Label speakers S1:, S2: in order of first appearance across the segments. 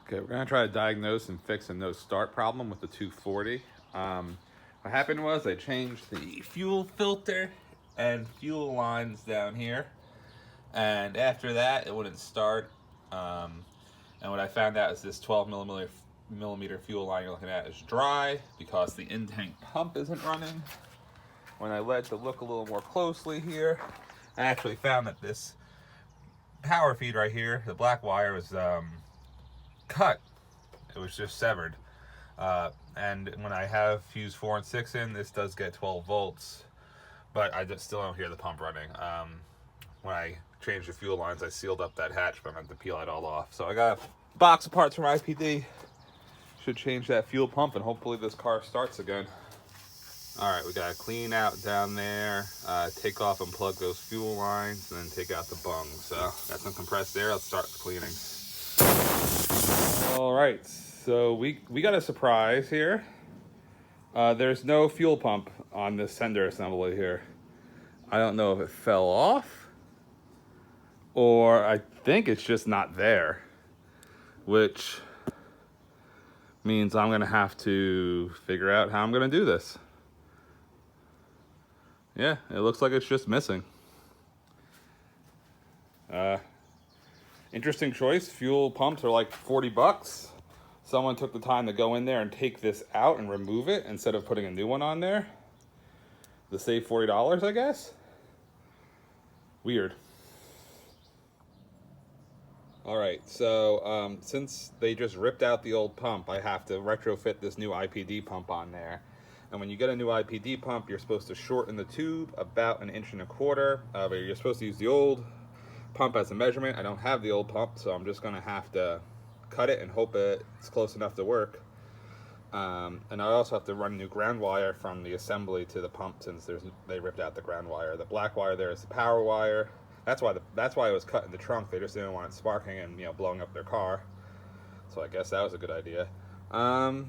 S1: Okay, we're gonna try to diagnose and fix a no start problem with the 240. What happened was I changed the fuel filter and fuel lines down here, and after that it wouldn't start. And what I found out is this 12 millimeter fuel line you're looking at is dry because the in-tank pump isn't running. When I led to look a little more closely here, I actually found that this power feed right here, the black wire, was cut. It was just severed. And when I have fuse 4 and 6 in, this does get 12 volts, but I just still don't hear the pump running. When I changed the fuel lines, I sealed up that hatch, but I meant to peel it all off. So I got a box of parts from IPD. Should change that fuel pump, and hopefully this car starts again. All right, we gotta clean out down there, take off and plug those fuel lines, and then take out the bung. So got some compressed air. Let's start cleaning. All right, so we got a surprise here. There's no fuel pump on this sender assembly here. I don't know if it fell off, or I think it's just not there, which means I'm gonna have to figure out how I'm gonna do this. Yeah, it looks like it's just missing. Interesting choice. Fuel pumps are like 40 bucks. Someone took the time to go in there and take this out and remove it instead of putting a new one on there. To save $40, I guess? Weird. All right, so since they just ripped out the old pump, I have to retrofit this new IPD pump on there. And when you get a new IPD pump, you're supposed to shorten the tube about 1.25 inches, but you're supposed to use the old pump as a measurement. I don't have the old pump, so I'm just gonna have to cut it and hope it's close enough to work. And I also have to run new ground wire from the assembly to the pump, since they ripped out the ground wire. The black wire there is the power wire. That's why it was cut in the trunk. They just didn't want it sparking and blowing up their car. So I guess that was a good idea. All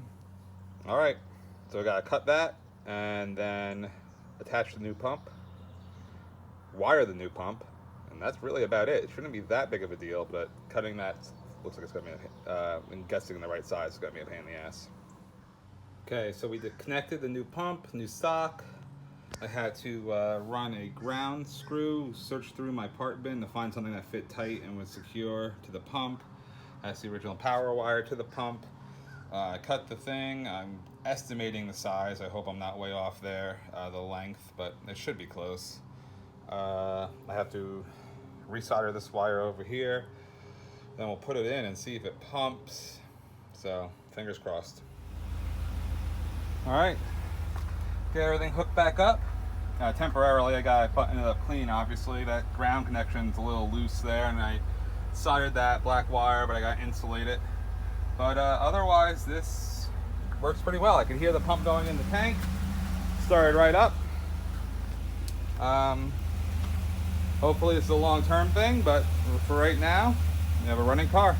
S1: right, so I gotta cut that and then attach the new pump, wire the new pump, and that's really about it. It shouldn't be that big of a deal, but cutting that looks like it's gonna be, and guessing the right size is gonna be a pain in the ass. Okay, so we connected the new pump, new stock. I had to run a ground screw, search through my part bin to find something that fit tight and was secure to the pump. That's the original power wire to the pump. I cut the thing. I'm estimating the size. I hope I'm not way off there, the length, but it should be close. I have to resolder this wire over here. Then we'll put it in and see if it pumps. So, fingers crossed. All right, get everything hooked back up. Temporarily, I got it buttoned up clean, obviously. That ground connection's a little loose there, and I soldered that black wire, but I got to insulate it. But otherwise, this works pretty well. I can hear the pump going in the tank. Started right up. Hopefully it's a long-term thing, but for right now, we have a running car.